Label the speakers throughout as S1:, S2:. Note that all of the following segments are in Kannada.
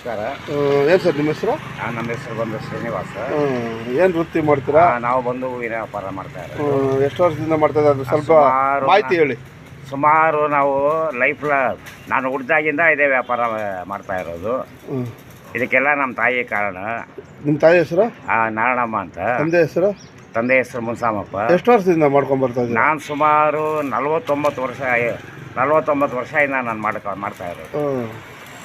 S1: ನಮಸ್ಕಾರ.
S2: ಏನು ಸರ್ ನಿಮ್ಮ ಹೆಸರು?
S1: ನಮ್ಮ ಹೆಸರು ಬಂದು ಶ್ರೀನಿವಾಸ.
S2: ಏನು ವೃತ್ತಿ ಮಾಡ್ತೀರಾ?
S1: ನಾವು ಬಂದು ಹೂವಿನ ವ್ಯಾಪಾರ ಮಾಡ್ತಾ ಇರೋದು.
S2: ಎಷ್ಟು ವರ್ಷದಿಂದ ಮಾಡ್ತಾ ಇದ್ದಾರೆ? ಸ್ವಲ್ಪ ಮಾಹಿತಿ ಹೇಳಿ.
S1: ಸುಮಾರು ನಾವು ನಾನು ಹುಡ್ದಾಗಿಂದ ಇದೇ ವ್ಯಾಪಾರ ಮಾಡ್ತಾ ಇರೋದು. ಇದಕ್ಕೆಲ್ಲ ನಮ್ಮ ತಾಯಿ ಕಾರಣ.
S2: ನಿಮ್ಮ ತಾಯಿ ಹೆಸರು?
S1: ನಾರಾಯಣಮ್ಮ ಅಂತ.
S2: ತಂದೆ ಹೆಸರು?
S1: ತಂದೆ ಹೆಸರು ಮುನ್ಸಾಮಪ್ಪ.
S2: ಎಷ್ಟು ವರ್ಷದಿಂದ ಮಾಡ್ಕೊಂಡು ಬರ್ತಾ ಇದ್ದೀನಿ?
S1: ನಾನು ಸುಮಾರು 49 ವರ್ಷದಿಂದ ನಾನು ಮಾಡ್ತಾ ಇರೋದು.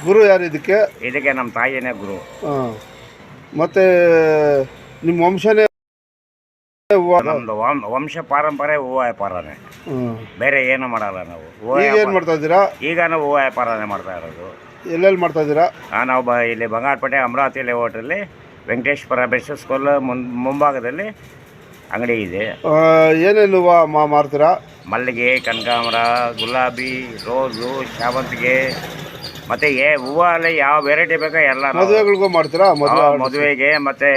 S2: ಗುರು ಯಾರು ಇದಕ್ಕೆ?
S1: ಇದಕ್ಕೆ ನಮ್ಮ ತಾಯಿನೇ ಗುರು.
S2: ಮತ್ತೆ ನಿಮ್ಮ ವಂಶನೇ?
S1: ನಮ್ದು ವಂಶ ಪಾರಂಪರೆ ಹೂವು ವ್ಯಾಪಾರನೇ, ಬೇರೆ ಏನು ಮಾಡಲ್ಲ ನಾವು.
S2: ಏನು ಮಾಡ್ತಾ ಇದ್ದೀರಾ
S1: ಈಗ? ನಾವು ಹೂವು ವ್ಯಾಪಾರನೇ ಮಾಡ್ತಾ ಇರೋದು.
S2: ಎಲ್ಲೆಲ್ಲಿ ಮಾಡ್ತಾ ಇದ್ದೀರಾ?
S1: ನಾವು ಇಲ್ಲಿ ಬಂಗಾರಪೇಟೆ ಅಮರಾವತಿ ಲೇಔಟಲ್ಲಿ ವೆಂಕಟೇಶ್ವರ ಬೆಸ್ಟ್ ಸ್ಕೂಲ್ ಮುಂಭಾಗದಲ್ಲಿ ಅಂಗಡಿ ಇದೆ.
S2: ಏನೇನು ಹೂವು ಮಾರ್ತೀರಾ?
S1: ಮಲ್ಲಿಗೆ, ಕನಕಾಂಬರ, ಗುಲಾಬಿ, ರೋಸು, ಶಾವಂತಿಗೆ, ಮತ್ತು ಹೂವಲ್ಲಿ ಯಾವ ವೆರೈಟಿ ಬೇಕೋ ಎಲ್ಲ.
S2: ಮದುವೆಗಳಿಗೂ ಮಾಡ್ತೀರಾ?
S1: ಮದುವೆಗೆ, ಮತ್ತು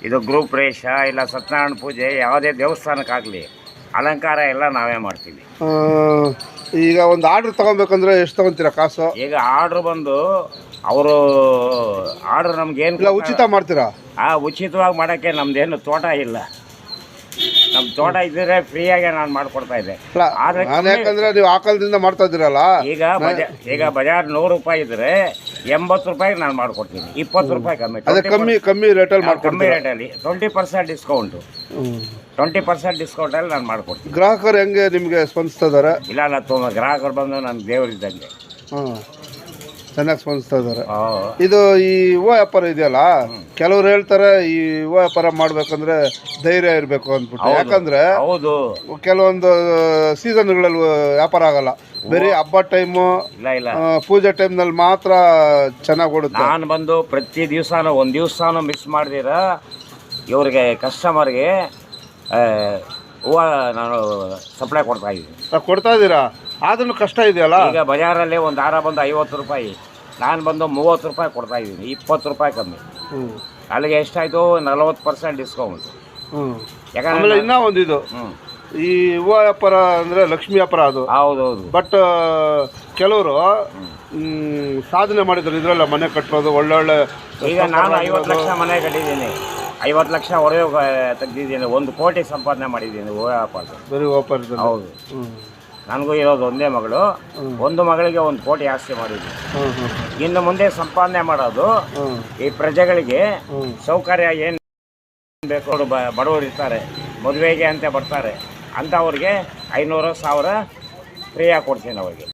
S1: ಇದು ಗೃಹ ರೇಷ ಇಲ್ಲ ಸತ್ಯನಾರಾಯಣ ಪೂಜೆ, ಯಾವುದೇ ದೇವಸ್ಥಾನಕ್ಕಾಗಲಿ ಅಲಂಕಾರ ಎಲ್ಲ ನಾವೇ ಮಾಡ್ತೀವಿ.
S2: ಈಗ ಒಂದು ಆರ್ಡ್ರ್ ತೊಗೊಬೇಕಂದ್ರೆ ಎಷ್ಟು ತೊಗೊತೀರಾ ಕಾಸು?
S1: ಈಗ ಆರ್ಡ್ರ್ ಬಂದು ಅವರು ಆರ್ಡ್ರ್ ನಮ್ಗೇನು
S2: ಉಚಿತ ಮಾಡ್ತೀರಾ?
S1: ಉಚಿತವಾಗಿ ಮಾಡೋಕ್ಕೆ ನಮ್ದೇನು ತೋಟ ಇಲ್ಲ. ನಮ್ಮ ತೋಟ ಇದ್ದರೆ ಫ್ರೀಯಾಗಿ ನಾನು ಮಾಡಿಕೊಡ್ತಾ ಇದ್ದೆ.
S2: ನಾನು ಯಾಕಂದರೆ ನೀವು ಆಕಳದಿಂದ ಮಾಡ್ತಾ ಇದ್ದೀರಲ್ಲ.
S1: ಈಗ ಬಜಾರ್ 100 ರೂಪಾಯಿ ಇದ್ದರೆ 80 ರೂಪಾಯಿಗೆ ನಾನು ಮಾಡಿಕೊಡ್ತೀನಿ. 20 ರೂಪಾಯಿ ಕಮ್ಮಿ.
S2: ಅದೇ ಕಮ್ಮಿ ರೇಟಲ್ಲಿ
S1: ಕಮ್ಮಿ ರೇಟಲ್ಲಿ 20% ಡಿಸ್ಕೌಂಟು. 20% ಡಿಸ್ಕೌಂಟಲ್ಲಿ ನಾನು ಮಾಡಿಕೊಡ್ತೀನಿ.
S2: ಗ್ರಾಹಕರು ಹೆಂಗೆ ನಿಮಗೆ ಸ್ಪಂದಿಸ್ತಾ ಇದ್ದಾರೆ?
S1: ಇಲ್ಲ, ಗ್ರಾಹಕರು ಬಂದು ನನ್ನ ದೇವರಿದ್ದಂಗೆ
S2: ಚೆನ್ನಾಗಿ ಸ್ಪಂದಿಸ್ತಾ ಇದ್ದಾರೆ. ಇದು ಈ ಹೂವು ವ್ಯಾಪಾರ ಇದೆಯಲ್ಲ, ಕೆಲವ್ರು ಹೇಳ್ತಾರೆ ಈ ಹೂವು ವ್ಯಾಪಾರ ಮಾಡ್ಬೇಕಂದ್ರೆ ಧೈರ್ಯ ಇರಬೇಕು ಅಂದ್ಬಿಟ್ಟು. ಯಾಕಂದ್ರೆ ಕೆಲವೊಂದು ಸೀಸನ್ಗಳಲ್ಲಿ ವ್ಯಾಪಾರ ಆಗಲ್ಲ. ಬರೀ ಹಬ್ಬ ಟೈಮು, ಪೂಜೆ ಟೈಮ್ನಲ್ಲಿ ಮಾತ್ರ ಚೆನ್ನಾಗಿ ಓಡುತ್ತೆ.
S1: ನಾನು ಬಂದು ಪ್ರತಿ ಒಂದು ದಿವಸನೂ ಮಿಸ್ ಮಾಡ್ದಿರ ಇವ್ರಿಗೆ ಕಸ್ಟಮರ್ಗೆ ಹೂವು ನಾನು ಸಪ್ಲೈ ಕೊಡ್ತಾ
S2: ಇದ್ದೀರಾ? ಆದ್ರೂ ಕಷ್ಟ ಇದೆಯಲ್ಲ.
S1: ಈಗ ಬಜಾರಲ್ಲಿ ಒಂದು ಹಾರ ಬಂದು 50 ರೂಪಾಯಿ, ನಾನು ಬಂದು 30 ರೂಪಾಯಿ ಕೊಡ್ತಾ ಇದ್ದೀನಿ. 20 ರೂಪಾಯಿ ಕಮ್ಮಿ. ಅಲ್ಲಿಗೆ ಎಷ್ಟಾಯಿತು? 40% ಡಿಸ್ಕೌಂಟ್.
S2: ಯಾಕಂದ್ರೆ ಇನ್ನೂ ಒಂದು ಇದು ಈ ಹೂವು ವ್ಯಾಪಾರ ಅಂದರೆ ಲಕ್ಷ್ಮೀ ವ್ಯಾಪಾರ ಅದು.
S1: ಹೌದೌದು.
S2: ಬಟ್ ಕೆಲವರು ಸಾಧನೆ ಮಾಡಿದ್ರು ಇದರಲ್ಲ, ಮನೆ ಕಟ್ಟೋದು ಒಳ್ಳೊಳ್ಳೆ.
S1: ಈಗ ನಾನು 50 ಲಕ್ಷ ಮನೆ ಕಟ್ಟಿದ್ದೀನಿ, 50 ಲಕ್ಷ ಹೊಡೆಯೋಕೆ ತೆಗೆದಿದ್ದೀನಿ, 1 ಕೋಟಿ ಸಂಪಾದನೆ ಮಾಡಿದ್ದೀನಿ ಹೂವು ವ್ಯಾಪಾರ.
S2: ಬರೀ ವ್ಯಾಪಾರ.
S1: ಹೌದು. ನನಗೂ ಇರೋದು ಒಂದೇ ಮಗಳು. ಒಂದು ಮಗಳಿಗೆ 1 ಕೋಟಿ ಆಸ್ತಿ ಮಾಡಿದ್ದೀನಿ. ಇನ್ನು ಮುಂದೆ ಸಂಪಾದನೆ ಮಾಡೋದು ಈ ಪ್ರಜೆಗಳಿಗೆ ಸೌಕರ್ಯ ಏನು ಬೇಕು. ಬಡವರು ಇರ್ತಾರೆ, ಮದುವೆಗೆ ಅಂತ ಬರ್ತಾರೆ, ಅಂಥವ್ರಿಗೆ 500-1000 ಫ್ರೀಯಾಗಿ ಕೊಡ್ತೀನಿ ಅವ್ರಿಗೆ.